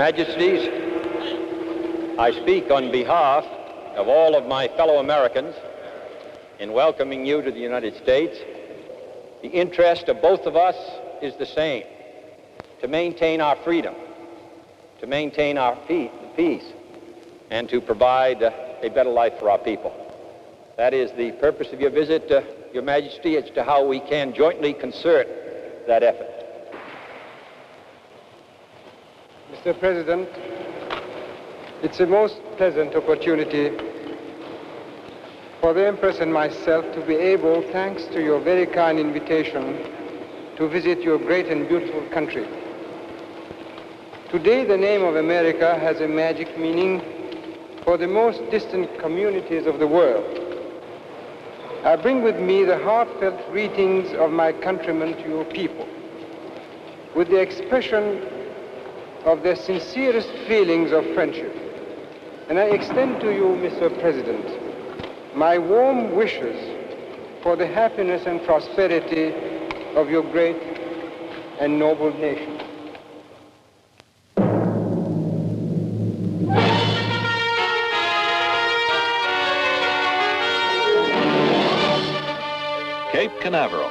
Majesties, I speak on behalf of all of my fellow Americans in welcoming you to the United States. The interest of both of us is the same: to maintain our freedom, to maintain our peace, and to provide a better life for our people. That is the purpose of your visit, Your Majesty, as to how we can jointly concert that effort. Mr. President, it's a most pleasant opportunity for the Empress and myself to be able, thanks to your very kind invitation, to visit your great and beautiful country. Today, the name of America has a magic meaning for the most distant communities of the world. I bring with me the heartfelt greetings of my countrymen to your people, with the expression of their sincerest feelings of friendship. And I extend to you, Mr. President, my warm wishes for the happiness and prosperity of your great and noble nation. Cape Canaveral,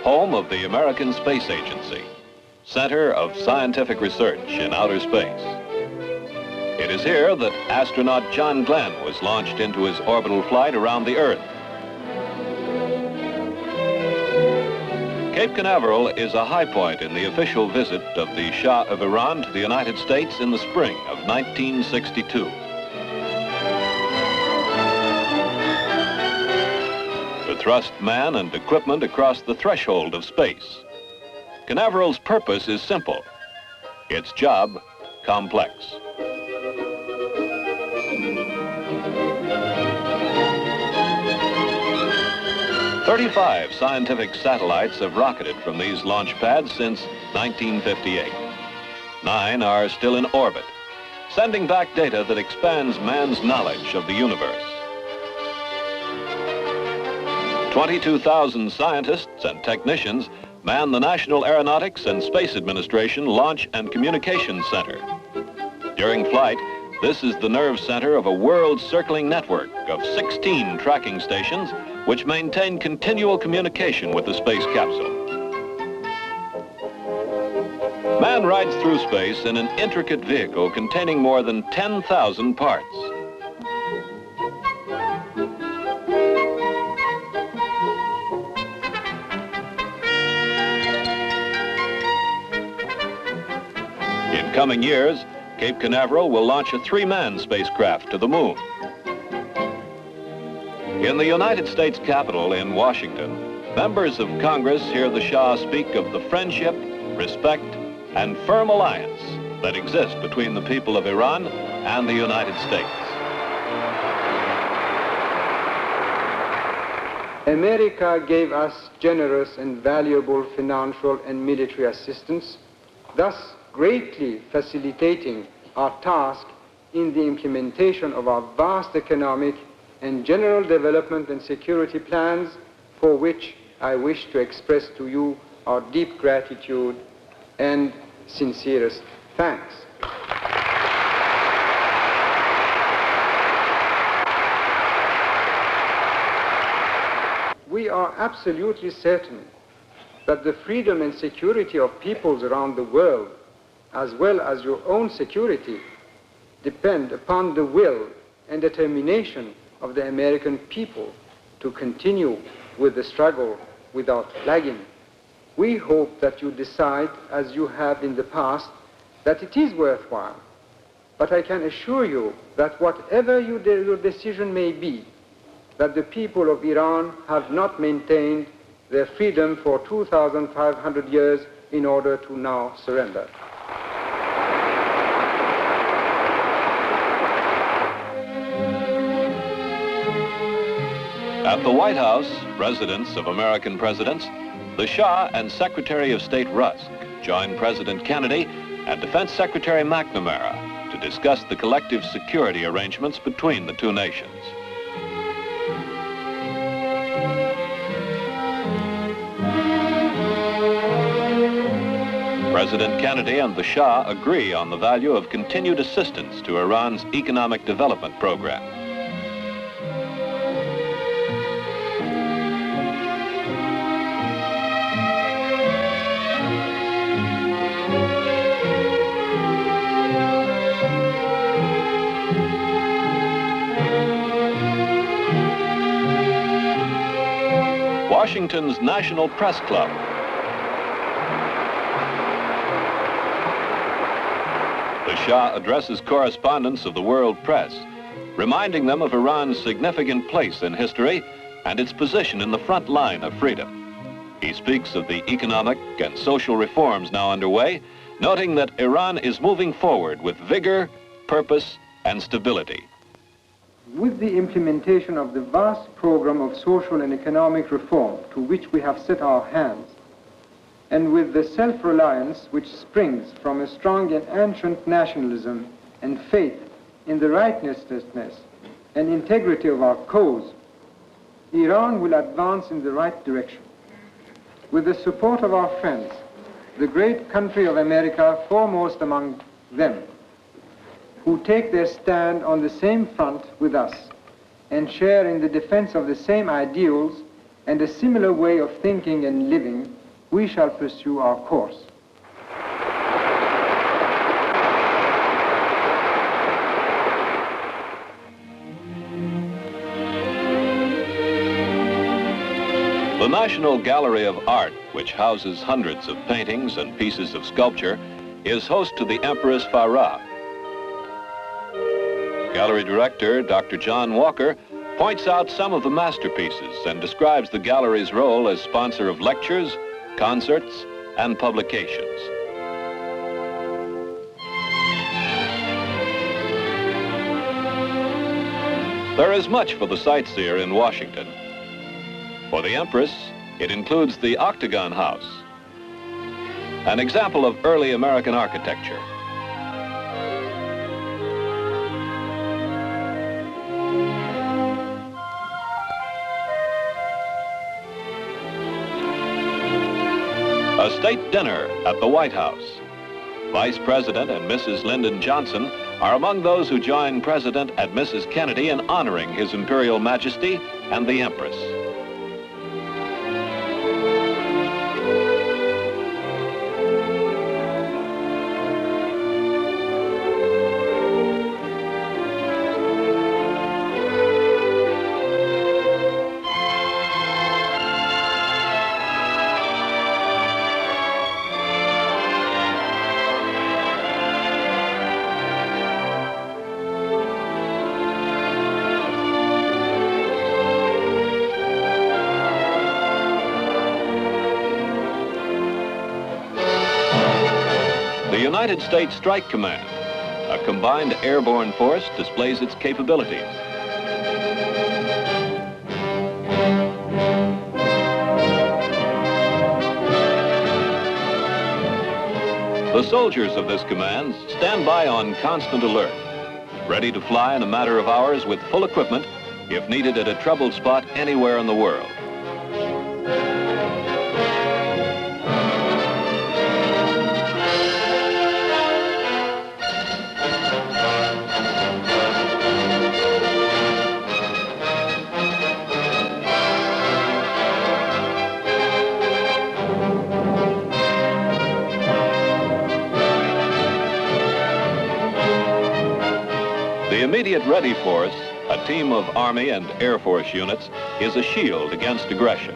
home of the American Space Agency, center of scientific research in outer space. It is here that astronaut John Glenn was launched into his orbital flight around the Earth. Cape Canaveral is a high point in the official visit of the Shah of Iran to the United States in the spring of 1962. To thrust man and equipment across the threshold of space. Canaveral's purpose is simple, its job complex. "35 scientific satellites have rocketed from these launch pads since 1958. 9 are still in orbit, sending back data that expands man's knowledge of the universe. 22,000 scientists and technicians man the National Aeronautics and Space Administration Launch and Communications Center. During flight, this is the nerve center of a world-circling network of 16 tracking stations which maintain continual communication with the space capsule. Man rides through space in an intricate vehicle containing more than 10,000 parts. In coming years, Cape Canaveral will launch a 3-man spacecraft to the moon. In the United States Capitol in Washington, members of Congress hear the Shah speak of the friendship, respect, and firm alliance that exists between the people of Iran and the United States. America gave us generous and valuable financial and military assistance, thus greatly facilitating our task in the implementation of our vast economic and general development and security plans, for which I wish to express to you our deep gratitude and sincerest thanks. We are absolutely certain that the freedom and security of peoples around the world, as well as your own security, depend upon the will and determination of the American people to continue with the struggle without flagging. We hope that you decide, as you have in the past, that it is worthwhile. But I can assure you that whatever your decision may be, that the people of Iran have not maintained their freedom for 2,500 years in order to now surrender. At the White House, residence of American presidents, the Shah and Secretary of State Rusk join President Kennedy and Defense Secretary McNamara to discuss the collective security arrangements between the two nations. President Kennedy and the Shah agree on the value of continued assistance to Iran's economic development program. Washington's National Press Club. The Shah addresses correspondents of the world press, reminding them of Iran's significant place in history and its position in the front line of freedom. He speaks of the economic and social reforms now underway, noting that Iran is moving forward with vigor, purpose, and stability. With the implementation of the vast program of social and economic reform to which we have set our hands, and with the self-reliance which springs from a strong and ancient nationalism and faith in the righteousness and integrity of our cause, Iran will advance in the right direction. With the support of our friends, the great country of America foremost among them, who take their stand on the same front with us and share in the defense of the same ideals and a similar way of thinking and living, we shall pursue our course. The National Gallery of Art, which houses hundreds of paintings and pieces of sculpture, is host to the Empress Farah. Gallery director Dr. John Walker points out some of the masterpieces and describes the gallery's role as sponsor of lectures, concerts, and publications. There is much for the sightseer in Washington. For the Empress, it includes the Octagon House, an example of early American architecture. A state dinner at the White House. Vice President and Mrs. Lyndon Johnson are among those who join President and Mrs. Kennedy in honoring His Imperial Majesty and the Empress. The United States Strike Command, a combined airborne force, displays its capabilities. The soldiers of this command stand by on constant alert, ready to fly in a matter of hours with full equipment if needed at a troubled spot anywhere in the world. The immediate ready force, a team of Army and Air Force units, is a shield against aggression.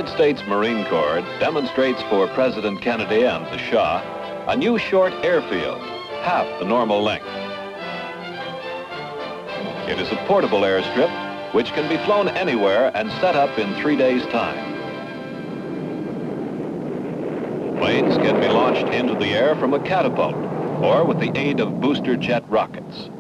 United States Marine Corps demonstrates for President Kennedy and the Shah a new short airfield, half the normal length. It is a portable airstrip which can be flown anywhere and set up in 3 days' time. Planes can be launched into the air from a catapult or with the aid of booster jet rockets.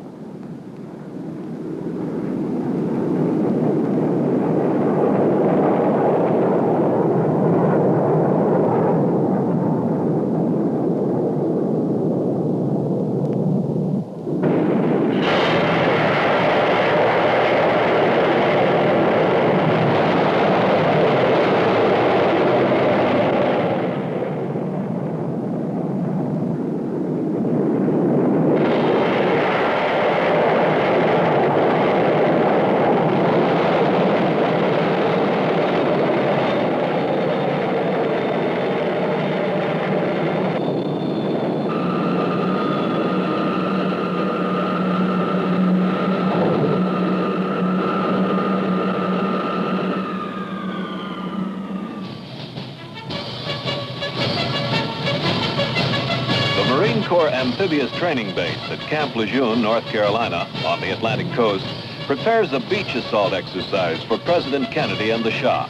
Marine Corps Amphibious Training Base at Camp Lejeune, North Carolina, on the Atlantic coast, prepares a beach assault exercise for President Kennedy and the Shah.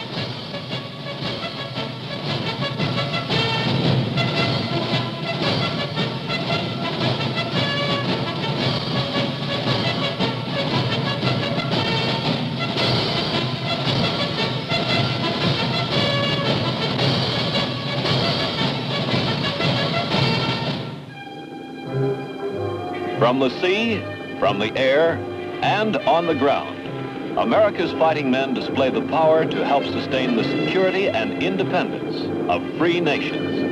From the sea, from the air, and on the ground, America's fighting men display the power to help sustain the security and independence of free nations.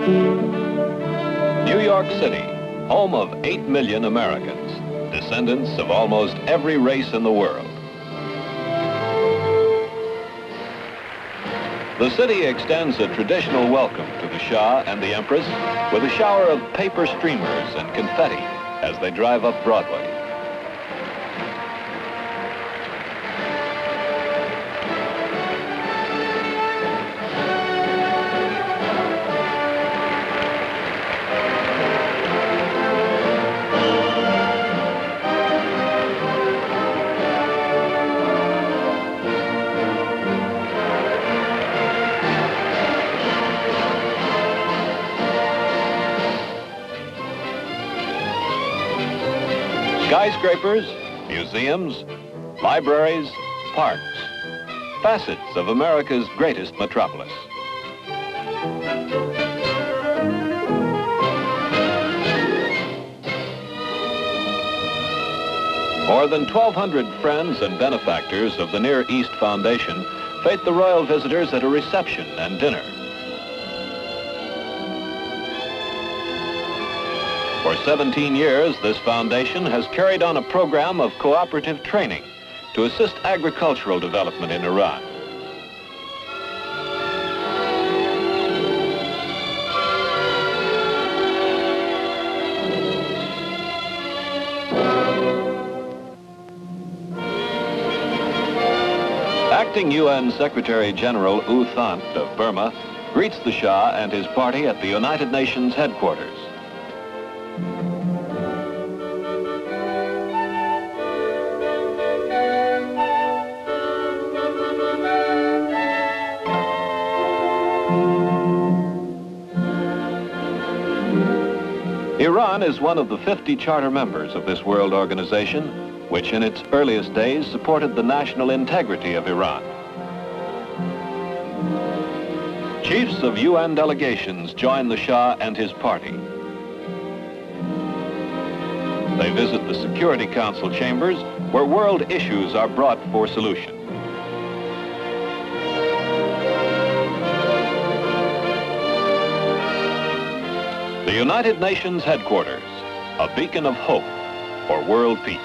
New York City, home of 8 million Americans, descendants of almost every race in the world. The city extends a traditional welcome to the Shah and the Empress with a shower of paper streamers and confetti as they drive up Broadway. Skyscrapers, museums, libraries, parks, facets of America's greatest metropolis. More than 1,200 friends and benefactors of the Near East Foundation fete the royal visitors at a reception and dinner. For 17 years, this foundation has carried on a program of cooperative training to assist agricultural development in Iran. Acting UN Secretary General U Thant of Burma greets the Shah and his party at the United Nations headquarters. Iran is one of the 50 charter members of this world organization, which in its earliest days supported the national integrity of Iran. Chiefs of UN delegations join the Shah and his party. They visit the Security Council chambers where world issues are brought for solution. The United Nations headquarters, a beacon of hope for world peace.